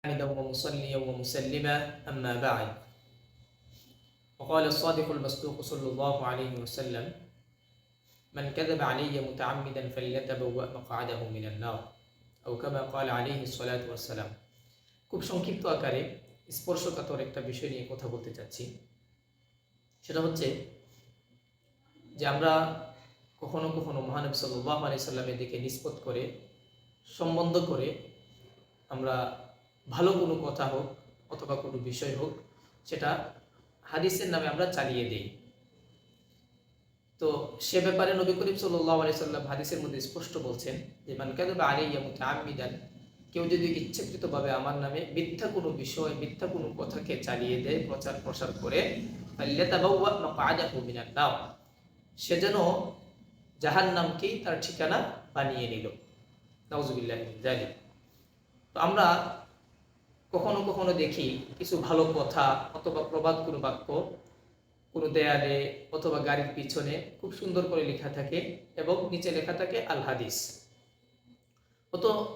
حمدا ومصليا ومسلما أما بعد وقال الصادق المصدوق صلى الله عليه وسلم من كذب علي متعمدا فليتبوأ مقعده من النار أو كما قال عليه الصلاة والسلام। খুব সংক্ষিপ্ত আকারে স্পর্শকাতর একটা বিষয় নিয়ে কথা বলতে চাচ্ছি। সেটা হচ্ছে যে আমরা কখনো কখনো মহানবী সাল্লাল্লাহু আলাইহি সাল্লামের দিকে নিসবত করে সম্বন্ধ করে আমরা ভালো কোনো কথা হোক অথবা কোনো বিষয় হোক সেটা হাদিসের নামে আমরা চালিয়ে দিই। তো সে ব্যাপারে নবী করিম সাল্লাল্লাহু আলাইহি সাল্লাম হাদিসের মধ্যে স্পষ্ট বলছেন যে মান কাযাবা আলাইয়া মুতাআম্মিদান, কেউ যদি ইচ্ছাকৃতভাবে আমার নামে মিথ্যা কোনো বিষয় মিথ্যা কোনো কথাকে চালিয়ে দেয়, প্রচার প্রসার করে, ফাল্যাতাবাওয়া মাকআদাহু মিনান নার, সে যেন জাহান্নামকেই তার ঠিকানা বানিয়ে নিল। নাউযুবিল্লাহি মিন যালিক। তো আমরা কখনো কখনো দেখি কিছু ভালো কথা অথবা প্রবাদ কোনো বাক্য কোনো দেয়ালে অথবা গাড়ির পিছনে খুব সুন্দর করে লেখা থাকে এবং নিচে লেখা থাকে আল হাদিস।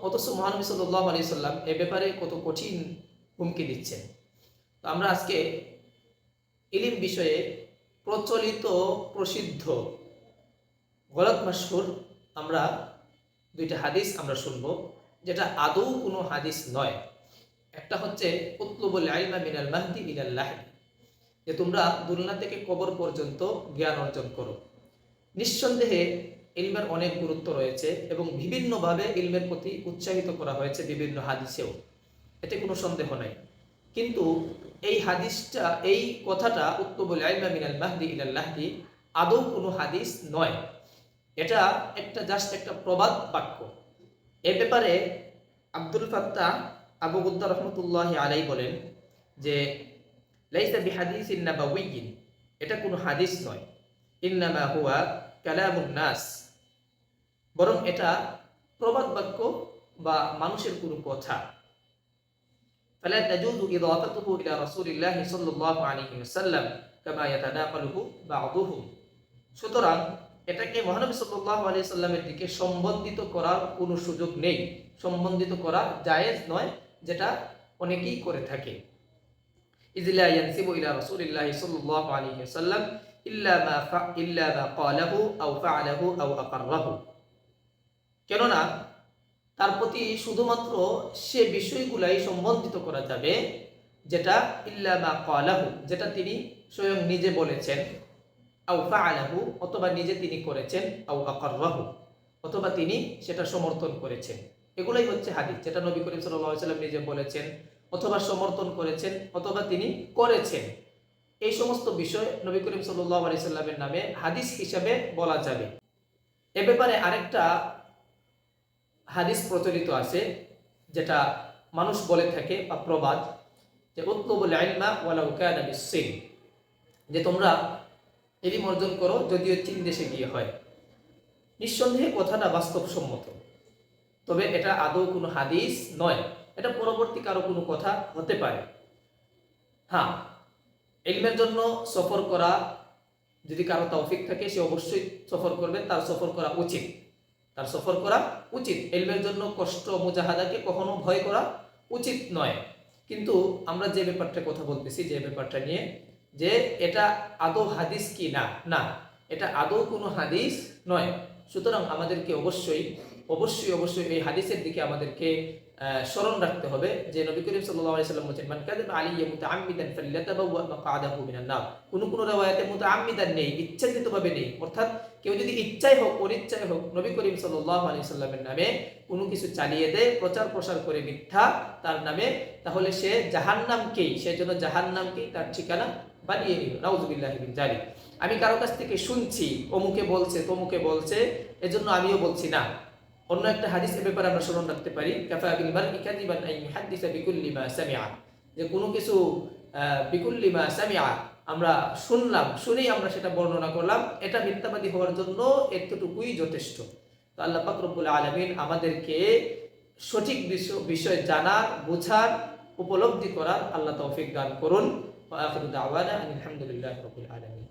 অথচ মহানবী সাল্লাল্লাহু আলাইহি সাল্লাম এ ব্যাপারে কত কঠিন হুমকি দিচ্ছেন। তো আমরা আজকে ইলম বিষয়ে প্রচলিত প্রসিদ্ধ গলত মাশহুর আমরা দুইটা হাদিস আমরা শুনবো, যেটা আদৌ কোনো হাদিস নয়। একটা হচ্ছে উতলুবুল ইলমা মিনাল মাহদি ইলাল লাহদি, যে তোমরা দুলনা থেকে কবর পর্যন্ত জ্ঞান অর্জন করো। নিঃসন্দেহে ইলমের অনেক গুরুত্ব রয়েছে এবং বিভিন্নভাবে ইলমের প্রতি উৎসাহিত করা হয়েছে বিভিন্ন হাদিসেও, এতে কোনো সন্দেহ নাই। কিন্তু এই হাদিসটা, এই কথাটা উতলুবুল ইলমা মিনাল মাহদি ইলাল লাহদি আদৌ কোনো হাদিস নয়। এটা জাস্ট একটা প্রবাদ বাক্য। এ ব্যাপারে আব্দুল ফাত্তাহ আবু গুদ্দা রহমতুল্লাহি আলাইহি বলেন যে লাইসা বিহাদিসিন নাবাউইয়িন, এটা কোনো হাদিস নয়। ইন্নামা হুয়া কালামুন নাস, বরং এটা প্রবাদ বাক্য বা মানুষের কোনো কথা। ফালা তাজুযু ইদাফাতুহু ইলা রাসূলিল্লাহি সাল্লাল্লাহু আলাইহি ওয়াসাল্লাম কামা ইয়াতানাকালুহু বা'দুহুম, সুতরাং এটাকে মহানবী সাল্লাল্লাহু আলাইহি সাল্লামের দিকে সম্বন্ধিত করার কোনো সুযোগ নেই, সম্বন্ধিত করা জায়েজ নয়, যেটা অনেকেই করে থাকে। ইজলা ইয়ানসিবু ইলা রাসূলিল্লাহি সাল্লাল্লাহু আলাইহি ওয়াসাল্লাম ইল্লা মা ক্বালাহু আও ফাআলাহু আও আকাররাহু, কেননা তার প্রতি শুধুমাত্র সে বিষয়গুলাই সম্বন্ধিত করা যাবে যেটা ইল্লা মা ক্বালাহু, যেটা তিনি স্বয়ং নিজে বলেছেন, আও ফাআলাহু অথবা নিজে তিনি করেছেন, আও আকাররাহু অথবা তিনি সেটা সমর্থন করেছেন। এগুলাই হচ্ছে হাদিস, যেটা নবী করিম সাল্লাল্লাহু আলাইহি ওয়াসাল্লাম নিজে বলেছেন অথবা সমর্থন করেছেন অথবা তিনি করেছেন। এই সমস্ত বিষয় নবী করিম সাল্লাল্লাহু আলাইহি সাল্লামের নামে হাদিস হিসাবে বলা যাবে। এ ব্যাপারে আরেকটা হাদিস প্রচলিত আছে, যেটা মানুষ বলে থাকে বা প্রবাদ, যে উতলুবুল ইলমা ওয়ালাউ কানা বিস-সিন, যে তোমরা ইলম অর্জন করো যদিও চীন দেশে গিয়ে হয়। নিঃসন্দেহে কথাটা বাস্তবসম্মত, তবে এটা আদৌ কোনো হাদিস নয়। এটা পরবর্তী কারো কোনো কথা হতে পারে। হ্যাঁ, ইলমের জন্য সফর করা, যদি কারো তৌফিক থাকে সে অবশ্যই সফর করবে, তার সফর করা উচিত, তার সফর করা উচিত। ইলমের জন্য কষ্ট মুজাহাদাকে কখনো ভয় করা উচিত নয়। কিন্তু আমরা যে ব্যাপারটা কথা বলতেছি, যে ব্যাপারটা নিয়ে, যে এটা আদৌ হাদিস কি না, না, এটা আদৌ কোনো হাদিস নয়। সুতরাং আমাদেরকে অবশ্যই অবশ্যই অবশ্যই এই হাদিসের দিকে আমাদেরকে স্মরণ রাখতে হবে, যে নবী করিম সাল্লাল্লাহু আলাইহি সাল্লাম বলেছেন মান কাযাবা আলাইয়া মুতাআম্মিদান ফাল্যাতাবাওয়া মাকআদাহু মিনান নার। কোন riwayate মুতাআম্মিদান নেই, ইচ্ছাকৃতভাবে নেই। অর্থাৎ কেউ যদি ইচ্ছায় হোক অনিচ্ছায় হোক নবী করিম সাল্লাল্লাহু আলাইহি সাল্লামের নামে কোনো কিছু চালিয়ে দেয়, প্রচার প্রসার করে মিথ্যা তার নামে, তাহলে সে জাহান্নামকেই, সেজন্য জাহান্নামকেই তার ঠিকানা বানিয়ে নিল। নাউযুবিল্লাহি মিন যালিক। আমি কারো কাছ থেকে শুনছি অমুকে বলছে তমুকে বলছে, এজন্য আমিও বলছি না। অন্য একটা হাদিসের ব্যাপারে আমরা স্মরণ রাখতে পারি, কাফা বিল মারই কাযিবান আন ইউহাদ্দিসা বিকুল্লি মা সামিআ, যে কোনো কিছু বিকুল্লি মা সামিআ আমরা শুনলাম, শুনেই আমরা সেটা বর্ণনা করলাম, এটা মিথ্যাবাদী হওয়ার জন্য এতটুকুই যথেষ্ট। তো আল্লাহ পাক রব্বুল আলামিন আমাদেরকে সঠিক বিষয় জানার, বোঝার, উপলব্ধি করার আল্লাহ তৌফিক দান করুন। ওয়া আখিরু দাওয়ানা আলহামদুলিল্লাহি রাব্বিল আলামিন।